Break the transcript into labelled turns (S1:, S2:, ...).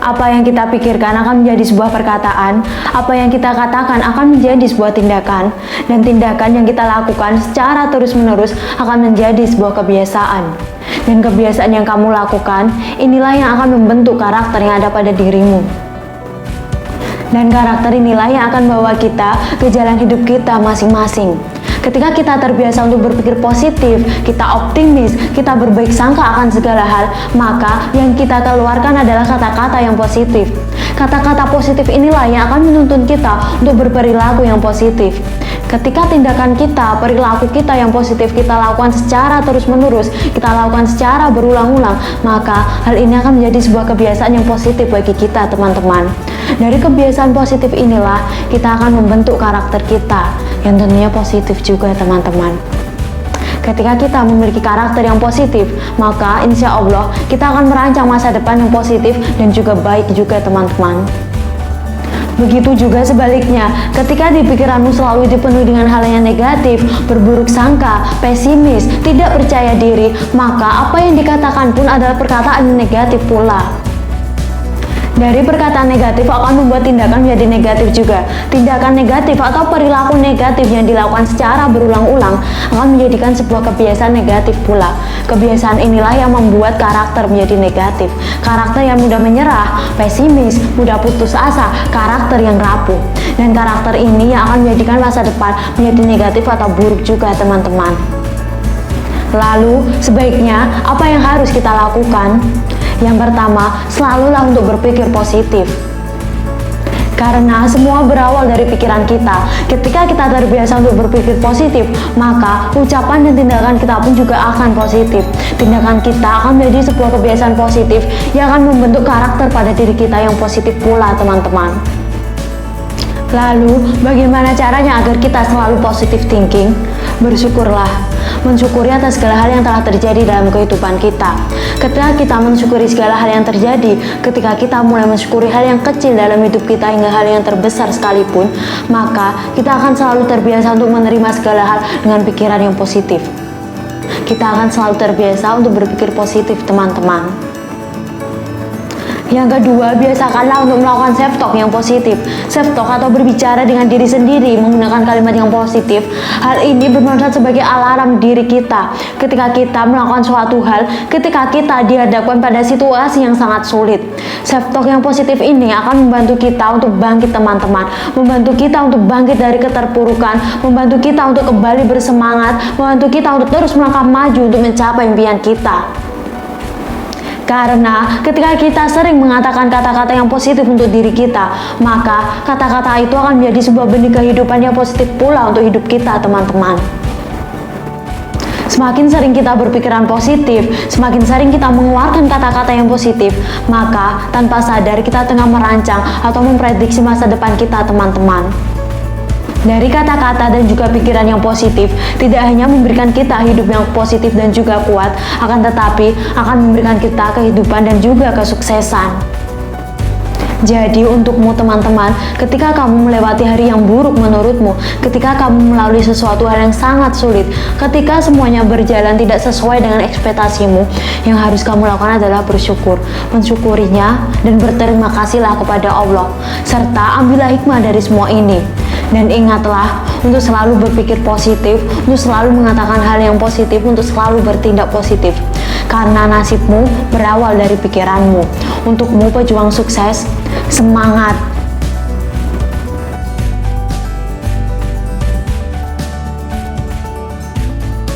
S1: Apa yang kita pikirkan akan menjadi sebuah perkataan, apa yang kita katakan akan menjadi sebuah tindakan, dan tindakan yang kita lakukan secara terus-menerus akan menjadi sebuah kebiasaan. Dan kebiasaan yang kamu lakukan, inilah yang akan membentuk karakter yang ada pada dirimu. Dan karakter inilah yang akan membawa kita ke jalan hidup kita masing-masing. Ketika kita terbiasa untuk berpikir positif, kita optimis, kita berbaik sangka akan segala hal, maka yang kita keluarkan adalah kata-kata yang positif. Kata-kata positif inilah yang akan menuntun kita untuk berperilaku yang positif. Ketika tindakan kita, perilaku kita yang positif kita lakukan secara terus-menerus, kita lakukan secara berulang-ulang, maka hal ini akan menjadi sebuah kebiasaan yang positif bagi kita, teman-teman. Dari kebiasaan positif inilah kita akan membentuk karakter kita yang tentunya positif juga, teman-teman. Ketika kita memiliki karakter yang positif, maka insya Allah kita akan merancang masa depan yang positif dan juga baik juga, teman-teman. Begitu juga sebaliknya, ketika di pikiranmu selalu dipenuhi dengan hal yang negatif, berburuk sangka, pesimis, tidak percaya diri, maka apa yang dikatakan pun adalah perkataan yang negatif pula. Dari perkataan negatif akan membuat tindakan menjadi negatif juga. Tindakan negatif atau perilaku negatif yang dilakukan secara berulang-ulang akan menjadikan sebuah kebiasaan negatif pula. Kebiasaan inilah yang membuat karakter menjadi negatif. Karakter yang mudah menyerah, pesimis, mudah putus asa, karakter yang rapuh. Dan karakter ini yang akan menjadikan masa depan menjadi negatif atau buruk juga, teman-teman. Lalu, sebaiknya apa yang harus kita lakukan? Yang pertama, selalulah untuk berpikir positif. Karena semua berawal dari pikiran kita. Ketika kita terbiasa untuk berpikir positif, maka ucapan dan tindakan kita pun juga akan positif. Tindakan kita akan menjadi sebuah kebiasaan positif yang akan membentuk karakter pada diri kita yang positif pula, teman-teman. Lalu, bagaimana caranya agar kita selalu positive thinking? Bersyukurlah, mensyukuri atas segala hal yang telah terjadi dalam kehidupan kita. Ketika kita mensyukuri segala hal yang terjadi, ketika kita mulai mensyukuri hal yang kecil dalam hidup kita hingga hal yang terbesar sekalipun, maka kita akan selalu terbiasa untuk menerima segala hal dengan pikiran yang positif. Kita akan selalu terbiasa untuk berpikir positif, teman-teman. Yang kedua, biasakanlah untuk melakukan self-talk yang positif. Self-talk atau berbicara dengan diri sendiri menggunakan kalimat yang positif. Hal ini bermanfaat sebagai alarm diri kita. Ketika kita melakukan suatu hal, ketika kita dihadapkan pada situasi yang sangat sulit. Self-talk yang positif ini akan membantu kita untuk bangkit, teman-teman. Membantu kita untuk bangkit dari keterpurukan. Membantu kita untuk kembali bersemangat. Membantu kita untuk terus melangkah maju untuk mencapai impian kita. Karena ketika kita sering mengatakan kata-kata yang positif untuk diri kita, maka kata-kata itu akan menjadi sebuah benih kehidupan yang positif pula untuk hidup kita, teman-teman. Semakin sering kita berpikiran positif, semakin sering kita mengeluarkan kata-kata yang positif, maka tanpa sadar kita tengah merancang atau memprediksi masa depan kita, teman-teman. Dari kata-kata dan juga pikiran yang positif tidak hanya memberikan kita hidup yang positif dan juga kuat, akan tetapi akan memberikan kita kehidupan dan juga kesuksesan. Jadi untukmu, teman-teman, ketika kamu melewati hari yang buruk menurutmu, ketika kamu melalui sesuatu hal yang sangat sulit, ketika semuanya berjalan tidak sesuai dengan ekspektasimu, yang harus kamu lakukan adalah bersyukur, mensyukurinya, dan berterima kasihlah kepada Allah, serta ambillah hikmah dari semua ini. Dan ingatlah untuk selalu berpikir positif, untuk selalu mengatakan hal yang positif, untuk selalu bertindak positif. Karena nasibmu berawal dari pikiranmu. Untukmu pejuang sukses, semangat!